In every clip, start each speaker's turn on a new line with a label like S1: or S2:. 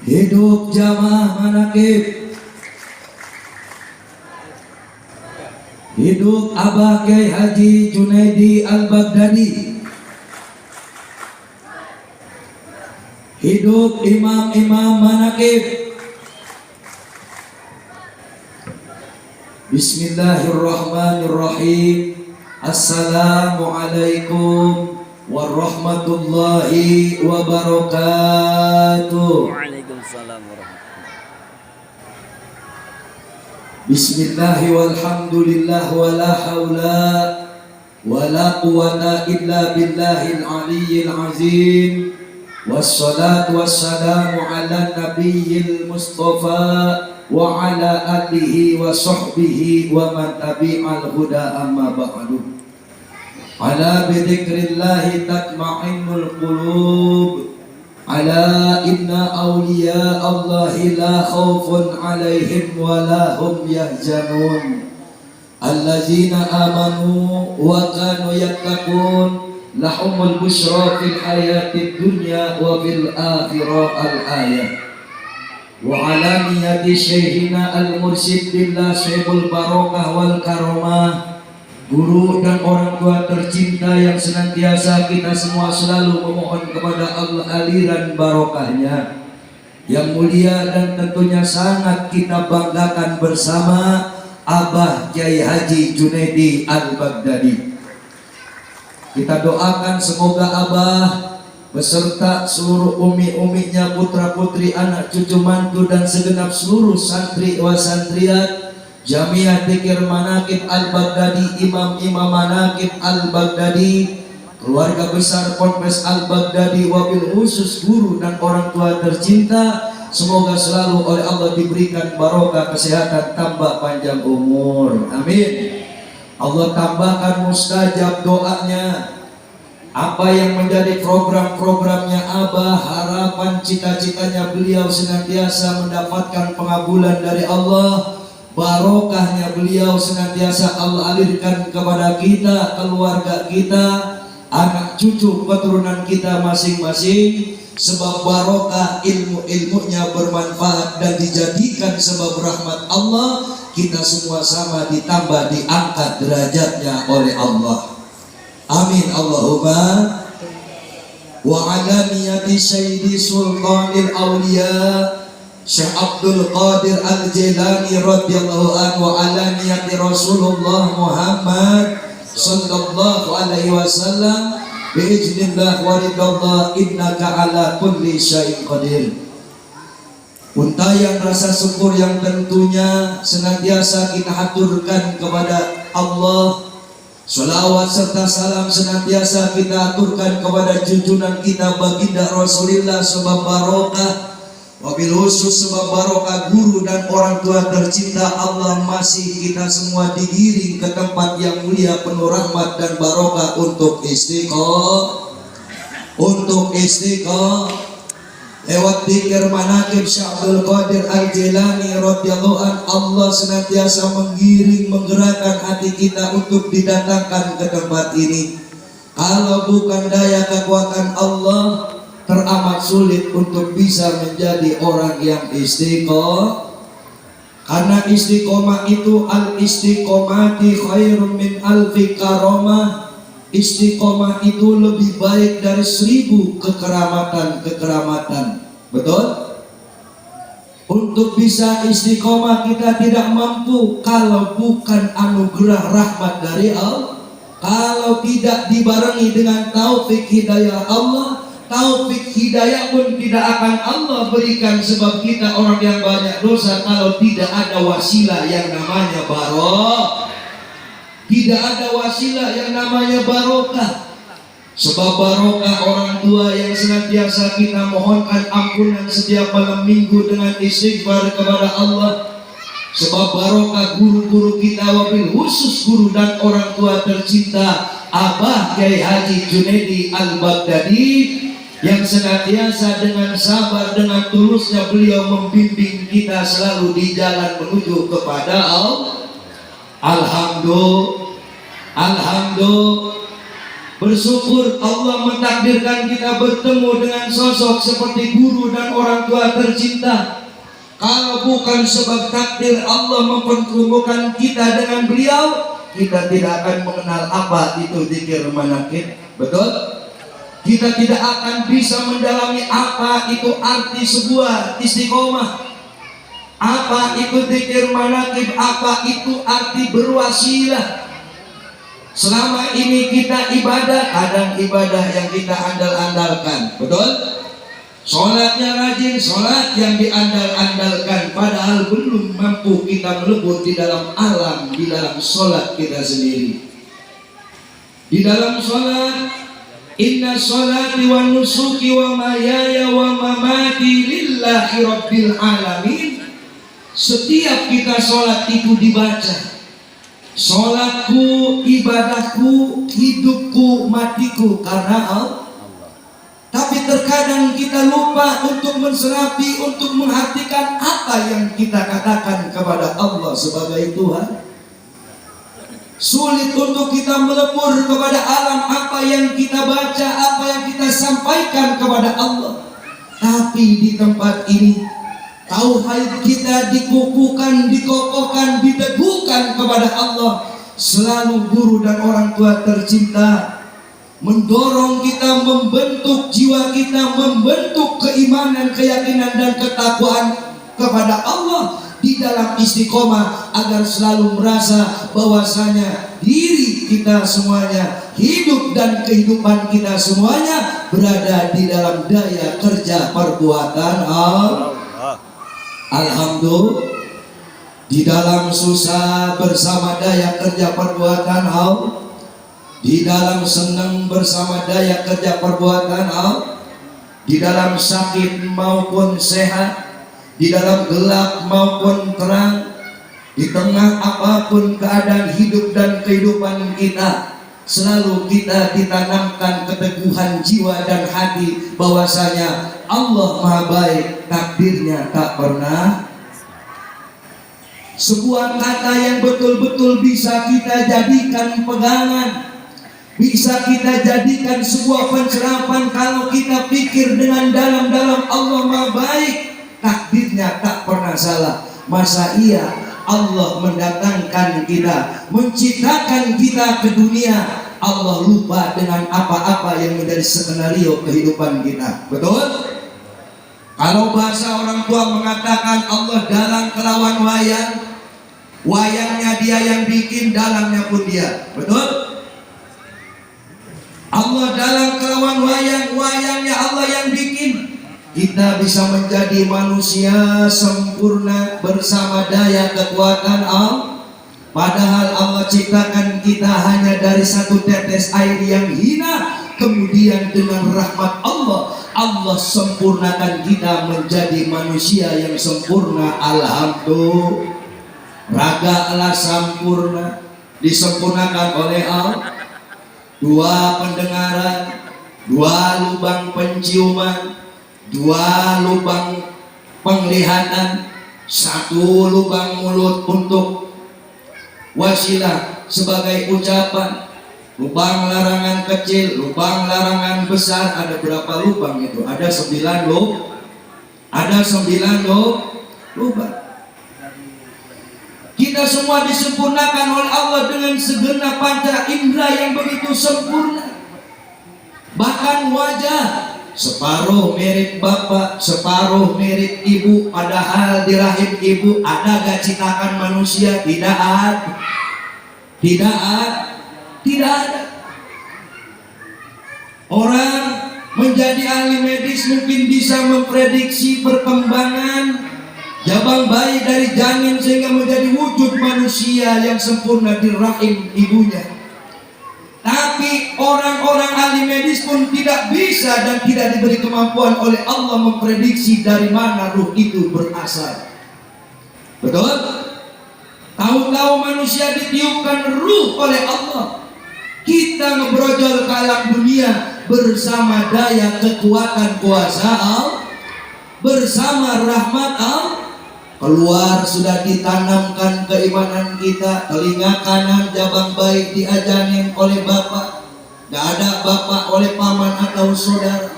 S1: Hidup jamaah manakib, hidup Abah Kiai Haji Junaidi Al-Baghdadi, hidup imam-imam manakib. Bismillahirrahmanirrahim. Assalamualaikum warahmatullahi wabarakatuh.
S2: Waalaikumsalam warahmatullahi.
S1: Bismillahi walhamdulillah wala hawla wala quwata illa billahil aliyyil azim. Wassalatu wassalamu ala nabiyyil mustafa wa ala alihi wa sahbihi wa man tabi'al huda amma ba'du. Ala bidzikrillahi tatma'innul qulub. Ala inna awliya Allahi la khawfun alaihim wa la hum yahzanun. Allazina amanu wa kanu yattaqun lahumul busyra fil hayatid dunya wa fil akhirah. Al-ayah. Wa ala niyati syekhina al-mursyid billah Syekhul Barokah wal Karomah, guru dan orang tua tercinta yang senantiasa kita semua selalu memohon kepada Allah aliran barokahnya yang mulia dan tentunya sangat kita banggakan bersama, Abah Kiai Haji Junaidi Al-Baghdadi. Kita doakan semoga Abah beserta seluruh umi-uminya, putra-putri, anak cucu mantu dan segenap seluruh santri wa santriat Jamiah Dzikir Manaqib Al-Baghdadi, imam-imam Manaqib Al-Baghdadi, keluarga besar Ponpes Al-Baghdadi, wabil khusus guru dan orang tua tercinta, semoga selalu oleh Allah diberikan barokah kesehatan, tambah panjang umur, amin. Allah tambahkan mustajab doanya. Apa yang menjadi program-programnya Abah, harapan cita-citanya beliau senantiasa mendapatkan pengabulan dari Allah, barokahnya beliau senantiasa Allah alirkan kepada kita, keluarga kita, anak cucu keturunan kita masing-masing, sebab barokah ilmu-ilmunya bermanfaat dan dijadikan sebab rahmat Allah, kita semua sama ditambah diangkat derajatnya oleh Allah. Amin Allahumma. Wa ala niyati Sayyidi Sultanil Awliya Syekh Abdul Qadir Al-Jilani radhiyallahu anhu wa ala niyati Rasulullah Muhammad sallallahu alaihi wasallam biiznillah wa ridallah innaka ala kulli syai'in qadir. Untayan rasa syukur yang tentunya senantiasa kita haturkan kepada Allah. Salawat serta salam senantiasa kita aturkan kepada junjungan kita baginda Rasulullah sebab barokah, wabil khusus sebab barokah guru dan orang tua tercinta Allah masih kita semua digiring ke tempat yang mulia penuh rahmat dan barokah untuk istiqomah, lewat dzikir manaqib Syekh Abdul Qadir Al-Jilani radhiyallahu an. Allah senantiasa menggiring, menggerakkan hati kita untuk didatangkan ke tempat ini. Kalau bukan daya kekuatan Allah, teramat sulit untuk bisa menjadi orang yang istiqomah. Karena istiqomah itu al-istiqomati khairum min alfi karamah. Istiqomah itu lebih baik dari 1000 kekeramatan. Betul? Untuk bisa istiqomah kita tidak mampu kalau bukan anugerah rahmat dari Allah. Kalau tidak dibarengi dengan taufik hidayah Allah, taufik hidayah pun tidak akan Allah berikan, sebab kita orang yang banyak dosa. Kalau tidak ada wasilah yang namanya barokah, tidak ada wasilah yang namanya barokah. Sebab barokah orang tua yang senantiasa kita mohonkan ampunan setiap malam minggu dengan istighfar kepada Allah. Sebab barokah guru-guru kita, wabil khusus guru dan orang tua tercinta Abah Kiai Haji Junaidi Al-Baghdadi, yang senantiasa dengan sabar, dengan tulusnya beliau membimbing kita selalu di jalan menuju kepada Allah. Alhamdulillah. Bersyukur Allah mentakdirkan kita bertemu dengan sosok seperti guru dan orang tua tercinta. Kalau bukan sebab takdir Allah mempertemukan kita dengan beliau, kita tidak akan mengenal apa itu zikir manaqib. Betul? Kita tidak akan bisa mendalami apa itu arti sebuah istiqomah, apa itu zikir manaqib, apa itu arti berwasilah. Selama ini kita ibadah, kadang ibadah yang kita andal-andalkan, betul? Sholatnya rajin, sholat yang diandal-andalkan, padahal belum mampu kita melebur di dalam alam, di dalam sholat kita sendiri. Di dalam sholat, inna sholati wa nusuki wa mayaya wa mamati lillahi rabbil alamin. Setiap kita sholat itu dibaca, sholatku, ibadahku, hidupku, matiku karena Allah. Tapi terkadang kita lupa untuk menserapi, untuk mengartikan apa yang kita katakan kepada Allah sebagai Tuhan. Sulit untuk kita melebur kepada alam apa yang kita baca, apa yang kita sampaikan kepada Allah. Tapi di tempat ini tauhid kita dikukuhkan, dikokohkan, diteguhkan kepada Allah. Selalu guru dan orang tua tercinta mendorong kita, membentuk jiwa kita, membentuk keimanan, keyakinan dan ketakwaan kepada Allah di dalam istiqomah, agar selalu merasa bahwasanya diri kita semuanya, hidup dan kehidupan kita semuanya berada di dalam daya kerja perbuatan Allah. Alhamdulillah, di dalam susah bersama daya kerja perbuatan Allah, di dalam senang bersama daya kerja perbuatan Allah, di dalam sakit maupun sehat, di dalam gelap maupun terang, di tengah apapun keadaan hidup dan kehidupan kita, selalu kita ditanamkan keteguhan jiwa dan hati bahwasanya Allah Maha Baik, takdirnya tak pernah. Sebuah kata yang betul-betul bisa kita jadikan pegangan, bisa kita jadikan sebuah pencerapan kalau kita pikir dengan dalam-dalam. Allah Maha Baik, takdirnya tak pernah salah. Masa iya Allah mendatangkan kita, menciptakan kita ke dunia, Allah lupa dengan apa-apa yang menjadi skenario kehidupan kita. Betul? Kalau bahasa orang tua mengatakan Allah dalang kelawan wayang, wayangnya dia yang bikin, dalangnya pun dia. Betul? Allah dalang kelawan wayang, wayangnya Allah yang bikin. Kita bisa menjadi manusia sempurna bersama daya kekuatan Allah, padahal Allah ciptakan kita hanya dari satu tetes air yang hina. Kemudian dengan rahmat Allah, Allah sempurnakan kita menjadi manusia yang sempurna. Alhamdulillah, raga Allah sempurna, disempurnakan oleh Allah. Dua pendengaran, dua lubang penciuman, dua lubang penglihatan, satu lubang mulut untuk wasilah sebagai ucapan. Lubang larangan kecil, lubang larangan besar, ada berapa lubang itu? Ada 9 lubang. Ada 9 lubang. Kita semua disempurnakan oleh Allah dengan segenap panca indera yang begitu sempurna. Bahkan wajah, separuh mirip bapak, separuh mirip ibu, padahal di rahim ibu ada gak ciptakan manusia? Tidak ada. Tidak ada. Orang menjadi ahli medis mungkin bisa memprediksi perkembangan jabang bayi dari janin sehingga menjadi wujud manusia yang sempurna di rahim ibunya. Tapi orang-orang ahli medis pun tidak bisa dan tidak diberi kemampuan oleh Allah memprediksi dari mana ruh itu berasal. Betul? Tahu-tahu manusia ditiupkan ruh oleh Allah. Kita ngebrojol ke alam dunia bersama daya kekuatan kuasa Allah, bersama rahmat Allah. Keluar sudah ditanamkan keimanan kita. Telinga kanan jabang bayi diajarin oleh bapak, Gak ada bapak oleh paman atau saudara.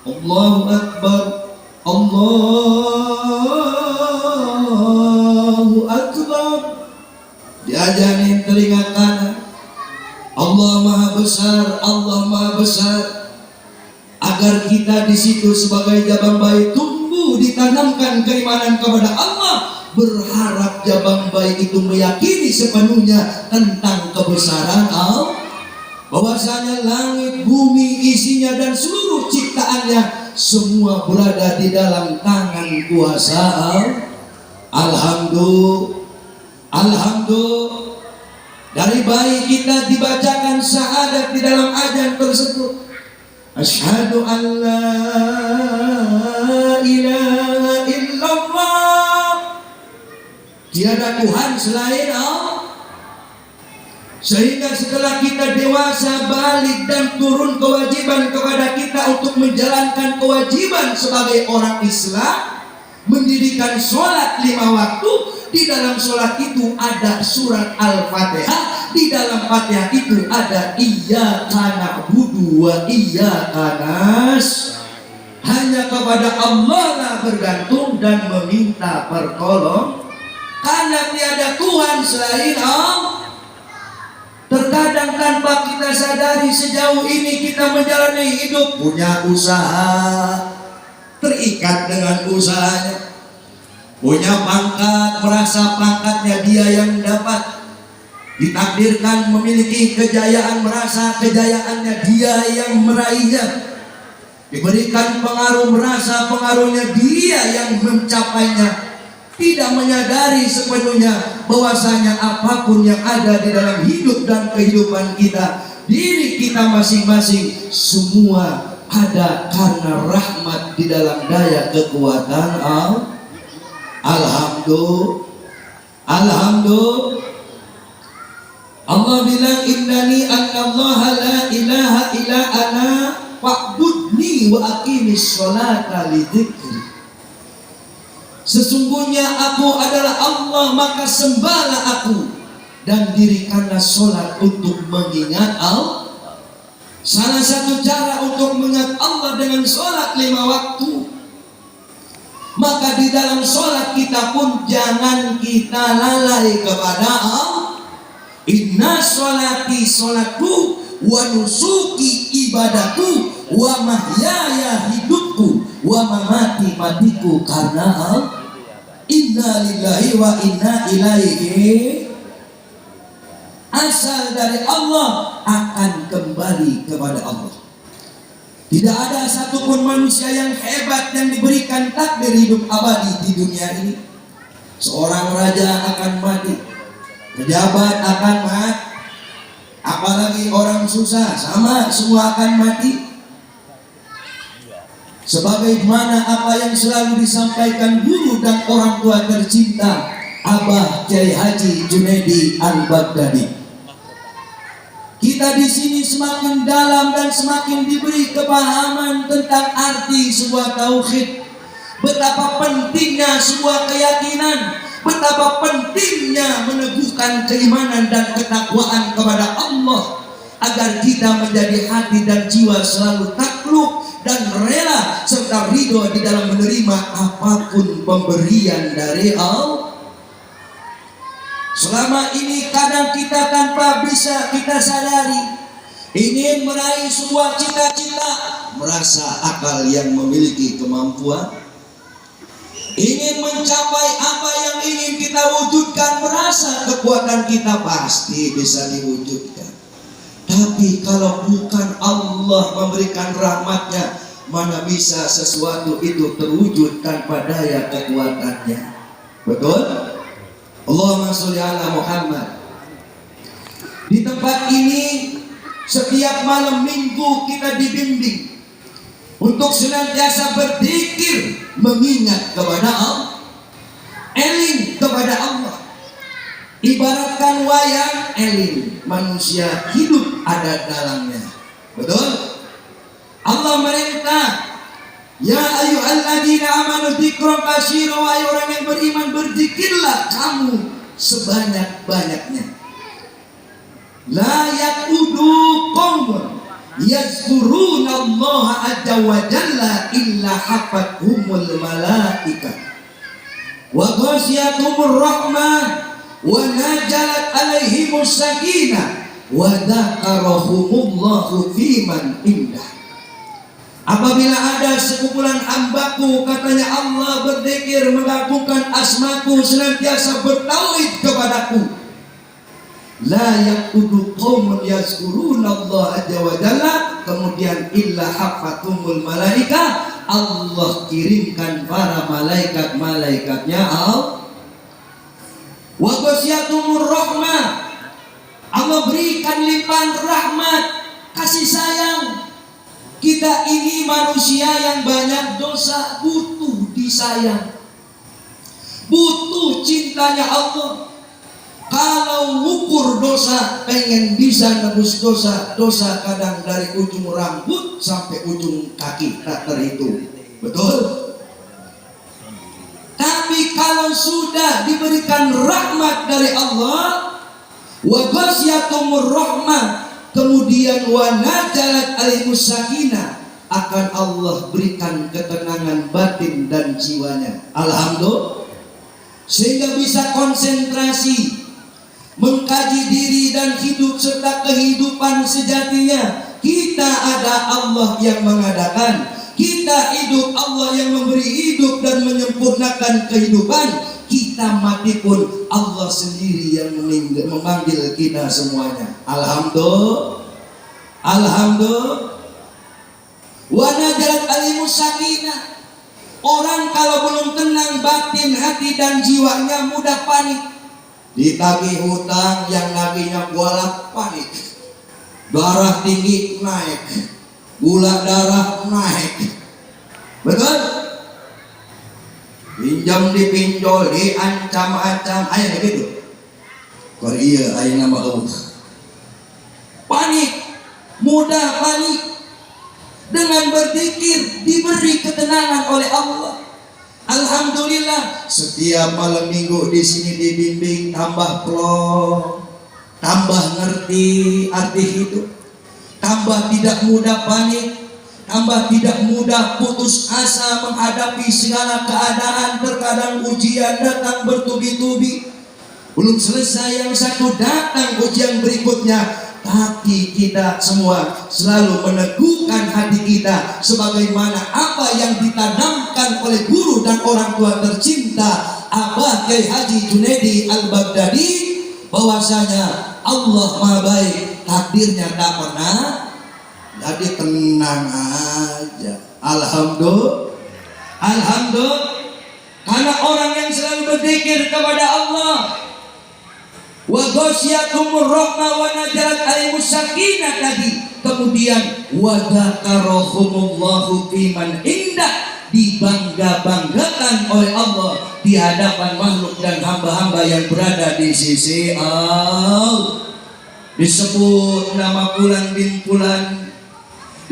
S1: Allahu Akbar, Allahu Akbar. Diajarin telinga kanan. Allah Maha Besar, Allah Maha Besar. Agar kita di situ sebagai jabang bayi tumbuh ditanamkan keimanan kepada Allah, berharap jabang bayi itu meyakini sepenuhnya tentang kebesaran Allah, bahwasanya langit, bumi, isinya dan seluruh ciptaannya semua berada di dalam tangan kuasa Allah. Alhamdulillah. Dari bayi kita dibacakan syahadat di dalam azan tersebut. Asyhadu an la ilaha illallah. Tiada Tuhan selain Allah. Sehingga setelah kita dewasa, balik dan turun kewajiban kepada kita untuk menjalankan kewajiban sebagai orang Islam, mendirikan sholat 5 waktu. Di dalam sholat itu ada surat Al-Fatihah. Di dalam Fatihah itu ada iyyaka na'budu wa iyyaka nasta'in. Hanya kepada Allah lah bergantung dan meminta pertolongan, karena tiada Tuhan selain Allah. Terkadang tanpa kita sadari, sejauh ini kita menjalani hidup, punya usaha, terikat dengan usahanya. Punya pangkat, merasa pangkatnya dia yang dapat. Ditakdirkan memiliki kejayaan, merasa kejayaannya dia yang meraihnya. Diberikan pengaruh, merasa pengaruhnya dia yang mencapainya. Tidak menyadari sepenuhnya bahwasanya apapun yang ada di dalam hidup dan kehidupan kita, diri kita masing-masing, semua ada karena rahmat di dalam daya kekuatan Allah. Alhamdulillah. Allah bilang innani annallaha la ilaha illa ana fa'budni wa aqimis sholata li dzikri. Sesungguhnya aku adalah Allah, maka sembahlah aku dan dirikanlah sholat untuk mengingat Allah. Salah satu cara untuk mengingat Allah dengan sholat 5 waktu. Maka di dalam sholat kita pun jangan kita lalai kepada Allah. Inna sholati sholatku, wa nusuki ibadatu, wa mahyaya hidupku, wa mamati matiku karena Allah. Inna lillahi wa inna ilaihi. Asal dari Allah, akan kembali kepada Allah. Tidak ada satupun manusia yang hebat yang diberikan takdir hidup abadi di dunia ini. Seorang raja akan mati, pejabat akan mati, apalagi orang susah, sama semua akan mati. Sebagaimana apa yang selalu disampaikan guru dan orang tua tercinta Abah Kiai Haji Junaidi Al-Baghdadi. Kita di sini semakin dalam dan semakin diberi kepahaman tentang arti sebuah tauhid. Betapa pentingnya sebuah keyakinan, betapa pentingnya meneguhkan keimanan dan ketakwaan kepada Allah, agar kita menjadi hati dan jiwa selalu takluk dan rela serta ridho di dalam menerima apapun pemberian dari Allah. Selama ini kadang kita tanpa bisa kita sadari ingin meraih sebuah cita-cita, merasa akal yang memiliki kemampuan, ingin mencapai apa yang ingin kita wujudkan, merasa kekuatan kita pasti bisa diwujudkan. Tapi kalau bukan Allah memberikan rahmatnya, mana bisa sesuatu itu terwujud tanpa daya kekuatannya. Betul? Allahumma sholli ala Muhammad. Di tempat ini setiap malam minggu kita dibimbing untuk senantiasa berzikir, mengingat kepada Allah, eling kepada Allah. Ibaratkan wayang eling, manusia hidup ada dalamnya. Betul? Allah merintah, ya ayyuhalladzina amanu dzikran katsiran, wahai orang yang beriman, berzikirlah kamu sebanyak-banyaknya. La yaqudu qaumun yazkuruna Allah azza wa jalla illa hafathumul malaika wa ghasyiatumur rahmah wa najalat alaihimus sakinah wa dzakarahumullahu fiman indah. Apabila ada sekumpulan hambaku, katanya Allah, berzikir mengagungkan asmaku, senantiasa bertauhid kepadaku, la yaqudu qaumun yazkuruna Allah azza wa jalla, kemudian illa hafathumul malaika, Allah kirimkan para malaikat-malaikatnya wa ghasyiatumur rahmah, Allah berikan limpahan rahmat, kasih sayang. Kita ini manusia yang banyak dosa, butuh disayang, butuh cintanya Allah. Kalau ukur dosa, pengen bisa nebus dosa, dosa kadang dari ujung rambut sampai ujung kaki tak terhitung. Betul? Tapi kalau sudah diberikan rahmat dari Allah, wa ghasyiatumur rahmah, kemudian wa najalat alaihimus sakinah, akan Allah berikan ketenangan batin dan jiwanya. Alhamdulillah. Sehingga bisa konsentrasi, mengkaji diri dan hidup serta kehidupan sejatinya. Kita ada Allah yang mengadakan, kita hidup Allah yang memberi hidup dan menyempurnakan kehidupan. Kita mati pun Allah sendiri yang memanggil kita semuanya. Alhamdulillah. Alhamdulillah. Wa najalat alimus sakinah. Orang kalau belum tenang batin, hati dan jiwanya mudah panik. Ditagih hutang, yang naginya kualat panik, darah tinggi naik, gula darah naik. Betul? Pinjam dipinjol, diancam-ancam, ayah gitu. Korea ayah nama Allah. Panik, mudah panik. Dengan berzikir diberi ketenangan oleh Allah. Alhamdulillah, setiap malam minggu di sini dibimbing, tambah plong, tambah ngerti arti hidup, tambah tidak mudah panik, tambah tidak mudah putus asa menghadapi segala keadaan. Terkadang ujian datang bertubi-tubi, belum selesai yang satu datang ujian berikutnya. Tapi kita semua selalu meneguhkan hati kita sebagaimana apa yang ditanamkan oleh guru dan orang tua tercinta Abah Kiai Haji Junaidi Al-Baghdadi, bahwasanya Allah Maha Baik, takdirnya tak pernah. Jadi tenang aja. Alhamdulillah. Alhamdulillah. Karena orang yang selalu berzikir kepada Allah, wa ghasyiatumur rahmah wa najalat alaihimus sakinah tadi, kemudian wa dzakarahumullahu fiman indah, dibangga-banggakan oleh Allah di hadapan makhluk dan hamba-hamba yang berada di sisi Allah. Disebut nama Fulan bin Fulan,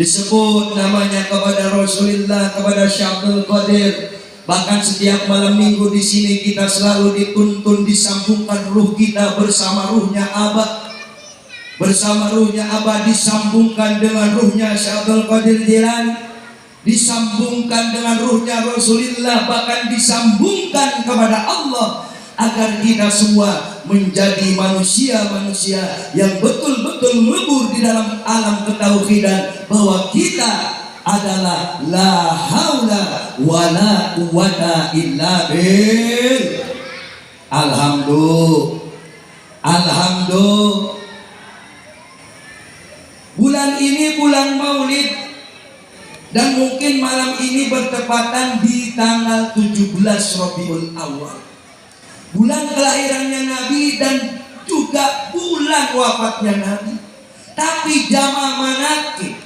S1: disebut namanya kepada Rasulullah, kepada Syabdul Qadir. Bahkan setiap malam minggu di sini kita selalu dituntun, disambungkan ruh kita bersama ruhnya Abah, bersama ruhnya Abah disambungkan dengan ruhnya Syabdul Qadir Jilani, disambungkan dengan ruhnya Rasulullah, bahkan disambungkan kepada Allah, agar kita semua menjadi manusia-manusia yang betul-betul melebur di dalam alam ketauhidan, bahwa kita adalah la haula wala quwata illa billah. Alhamdulillah. Alhamdulillah. Bulan ini bulan Maulid, dan mungkin malam ini bertepatan di tanggal 17 Rabiul Awal, bulan kelahirannya Nabi dan juga bulan wafatnya Nabi. Tapi jamaah manakib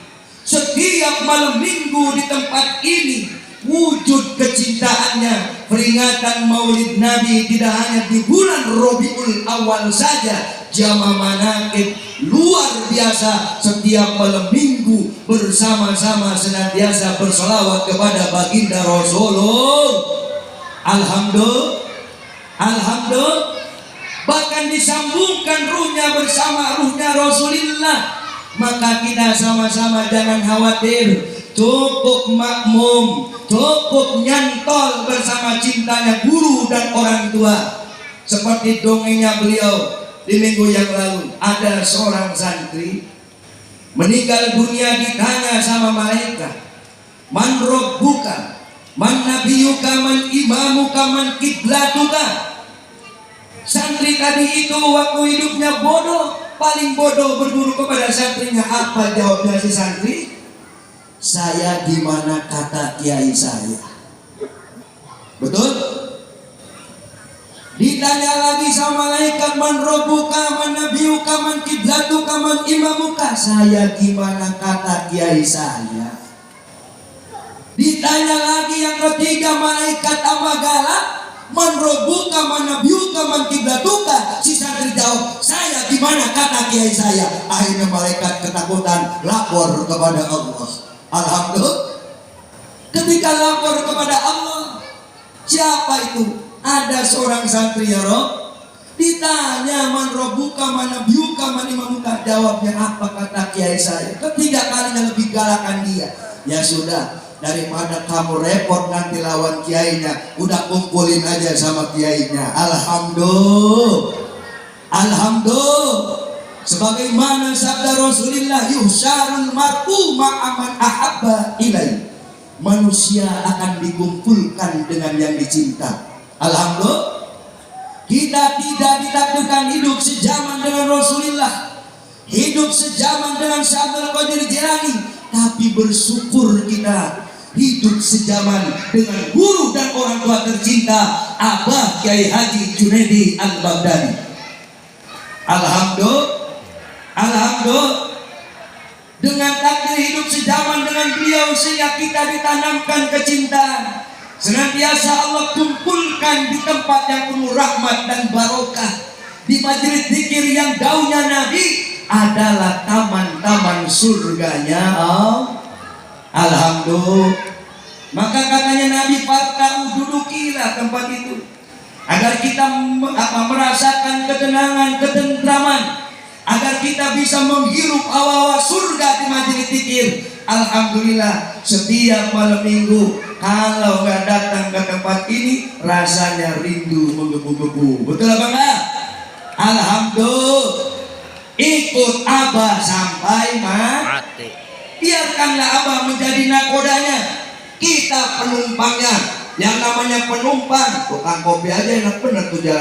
S1: setiap malam minggu di tempat ini, wujud kecintaannya, peringatan Maulid Nabi tidak hanya di bulan Rabiul Awal saja. Jamaah manakib luar biasa setiap malam minggu bersama-sama senantiasa bersolawat kepada baginda Rasulullah. Alhamdulillah. Alhamdulillah. bahkan disambungkan ruhnya bersama ruhnya Rasulullah. Maka kita sama-sama jangan khawatir, cukup makmum, cukup nyantol bersama cintanya guru dan orang tua. Seperti dongengnya beliau di minggu yang lalu, ada seorang santri meninggal dunia, ditanya sama malaikat, man rabbuka, man nabiyuka, man imamuka, man kiblatuka. Santri tadi itu waktu hidupnya bodoh, paling bodoh, berguru kepada santrinya. Apa jawabnya si santri? Saya di mana kata kiai saya. Betul? Ditanya lagi sama malaikat, man rabbuka, man nabiyuka, man kiblatuka, man imamuka. Saya gimana kata kiai saya. Ditanya lagi yang ketiga, malaikat amagala, man rabbuka, man nabiyuka, man kiblatuka. Si santri jawab, saya gimana kata kiai saya. Akhirnya malaikat ketakutan lapor kepada Allah. Alhamdulillah, ketika lapor kepada Allah, siapa itu? Ada seorang santri, ya Rob, ditanya man rabbuka, man nabiyuka, man imamuka. Jawabnya apa kata kiai saya. Ketiga kalinya lebih galakan dia. Ya sudah, daripada kamu repot nanti lawan kiainya, udah kumpulin aja sama kiainya. Alhamdulillah, alhamdulillah. Sebagaimana sabda Rasulullah, yuhsyarul mar'u ma'aman ahabba ilai. Manusia akan dikumpulkan dengan yang dicinta. Alhamdulillah, kita tidak ditakdirkan hidup sejaman dengan Rasulullah, hidup sejaman dengan Syekh Abdul Qadir Jilani, tapi bersyukur kita hidup sejaman dengan guru dan orang tua tercinta Abah Kiai Haji Junaidi Al-Baghdadi. Alhamdulillah, alhamdulillah, dengan takdir hidup sejaman dengan beliau sehingga kita ditanamkan kecintaan. Senantiasa Allah kumpulkan di tempat yang penuh rahmat dan barokah, di majelis zikir yang daunnya Nabi adalah taman-taman surganya. Alhamdulillah. Maka katanya Nabi, "Fatta'u, dudukilah tempat itu agar kita merasakan ketenangan, ketentraman, agar kita bisa menghirup hawa-hawa surga di majelis zikir." Alhamdulillah, setiap malam minggu kalau nggak datang ke tempat ini rasanya rindu menggebu-gebu. Betul apa enggak? Alhamdulillah. Ikut Abah sampai mati. Biarkanlah Abah menjadi nakodanya, kita penumpangnya. Yang namanya penumpang, tukang kopi aja enak bener tuh jalan.